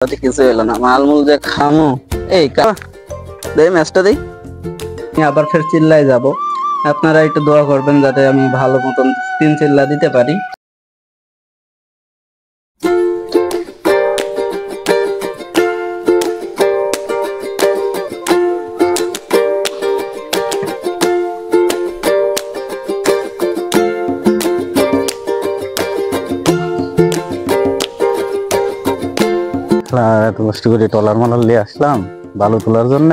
কিছু এলো না, মালমূল যে খামো। এই দেই ম্যাচটা দেই, আমি আবার ফের চিল্লায় যাব। আপনারা একটু দোয়া করবেন যাতে আমি ভালো মতন 3 চিল্লা দিতে পারি। এত কষ্ট করে টলার মালার নিয়ে আসলাম বালু তোলার জন্য।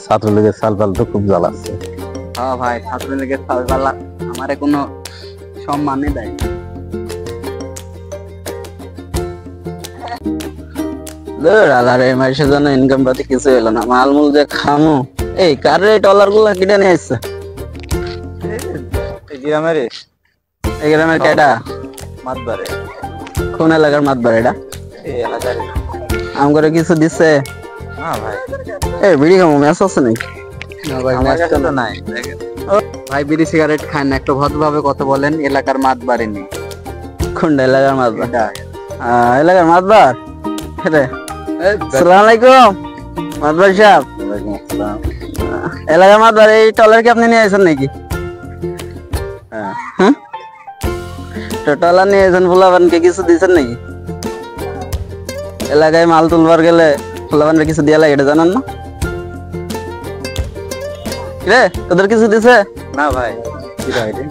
ছাত্রলীগের সালপাল তো খুব জ্বালাচ্ছে। হ্যাঁ ভাই, ছাত্রলীগের সালপালা আমারে কোনো সম্মানই দেয় না। মাসের জন্য ইনকাম পাতি কিছু এলো না, মালমূল যে খামো। এই কার এই টলার গুলা কিনে নিয়ে আসছে? এই গ্রামের কেডা? মাতবারে। কোন এলাকার মাতবার এটা? এই এলাকার। আমগরে কিছু দিচ্ছে? না ভাই। এই বিড়ি খামো, ম্যাচ আছে নাকি? না ভাই, আমার কাছে তো নাই। ভাই বিড়ি সিগারেট খান না, একটু ভদ্রভাবে কথা বলেন। এলাকার মাতবারে নেই। কোনটা এলাকার মাতবার? এলাকার মাতবার রে। আসসালামু আলাইকুম মাতবার সাহেব। ওয়ালাইকুম আসসালাম। এলাকার মাতবার এই টলার কি আপনি নিয়ে আসেন নাকি? হ্যাঁ। তো টলার নিয়ে আসেন, ফুলাবানকে কিছু দিয়েছেন নাকি? এলাকায় মাল তুলবার গেলে ফুলাবানকে কিছু দিয়া লাগে, এটা জানেন না? রে তোদের কিছু দিছে? না ভাই, কি ভাই রে?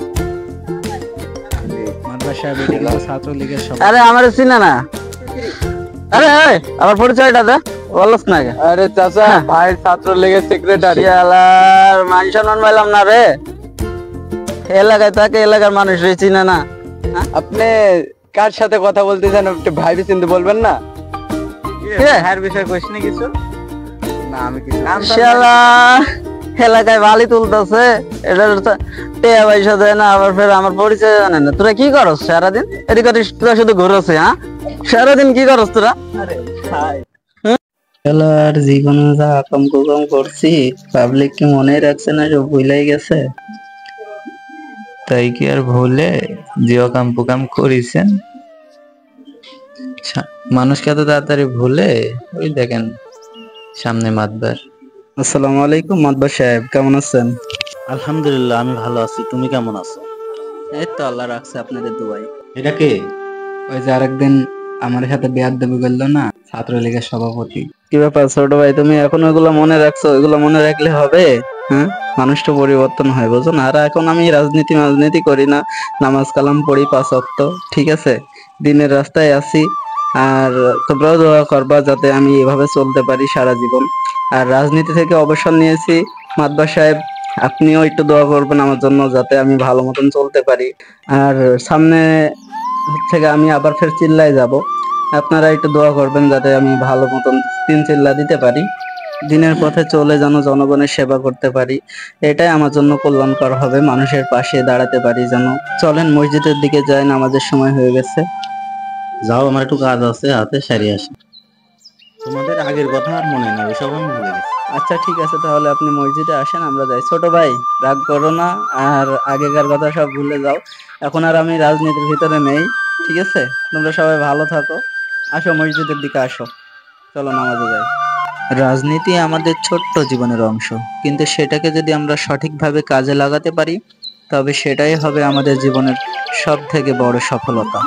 মাদ্রাসা সাহেব এটা ছাত্রলীগের সভা। আরে আমার চিনা না। আরে আমার পরিচয়টা দে, বলছ না কে? আরে চাচা, ভাই ছাত্রলীগের সেক্রেটারি। আর মান সম্মান পাইলাম না রে। এলাকায় থাকে, এলাকার মানুষ রে চিনে না। আপনি কার সাথে কথা বলতেছেন একটু ভাইবে চিন্তা বলবেন না? হ্যাঁ বিষয় কোশ্চেন কিছু না, আমি কিছু শালা এলাকায় বালি তুলতেছে, এটা টেয়া পয়সা দেয় না, আবার ফের আমার পরিচয় জানে না। তোরা কি করস সারাদিন? এদিক ওদিক তোরা শুধু ঘুরছে। হ্যাঁ, সারাদিন কি করস তোরা? আর জীবনে যা আকাম কুকাম করছি, পাবলিক কি মনে রাখছে না, সব ভুলাই গেছে। তাই কি আর ভুলে জিও কাম পুকাম করেছেন? মানুষকে এত তাড়াতাড়ি ভুলে? ওই দেখেন সামনে মাতবার। আসসালামু আলাইকুম মাতবার সাহেব, কেমন আছেন? আলহামদুলিল্লাহ, আমি ভালো আছি। তুমি কেমন আছো? এই তো আল্লাহ রাখছে আপনাদের দোয়ায়। এটা কে? ওই যে আরেকদিন আমার সাথে বেয়াদবি করলো না, ছাত্রলীগের সভাপতি। কি ব্যাপার ছোট ভাই, তুমি এখন ওইগুলো মনে রাখছো? ওইগুলো মনে রাখলে হবে? হ্যাঁ, মানুষ তো পরিবর্তন হয়, বুঝো না? আর এখন আমি রাজনীতি করি না, নামাজ কালাম পড়ি 5 ওয়াক্ত, ঠিক আছে? দিনের রাস্তায় আছি। আর তোমরাও দোয়া করবা যাতে আমি এভাবে চলতে পারি সারা জীবন। আর রাজনীতি থেকে অবসর নিয়েছি মাতবার সাহেব, আপনিও একটু দোয়া করবেন আমার জন্য যাতে আমি ভালো মতন চলতে পারি। আর সামনে হচ্ছে আমি আবার ফের চিল্লায় যাব। আপনারা একটু দোয়া করবেন যাতে আমি ভালো মতন 3 চিল্লা দিতে পারি। দিনের পথে চলে যেন জনগণের সেবা করতে পারি, এটাই আমার জন্য কল্যাণকর হবে। মানুষের পাশে দাঁড়াতে পারি যেন। চলেন মসজিদের দিকে যাই, নামাজের সময় হয়ে গেছে। যাও, আমার একটু কাজ আছে, হাতে সারি আসি। তোমাদের আগের কথা আর মনে নাই, ওইসব আমি ভুলে গেছি। আচ্ছা ঠিক আছে, তাহলে আপনি মসজিদে আসেন, আমরা যাই। ছোট ভাই রাগ করো না, আর আগেকার কথা সব ভুলে যাও। এখন আর আমি রাজনীতির ভিতরে নেই, ঠিক আছে? তোমরা সবাই ভালো থাকো। আসো মসজিদের দিকে আসো, চলো নামাজে যাই। রাজনীতি আমাদের ছোট্ট জীবনের অংশ, কিন্তু সেটাকে যদি আমরা সঠিকভাবে কাজে লাগাতে পারি, তবে সেটাই হবে আমাদের জীবনের সব থেকে বড় সফলতা।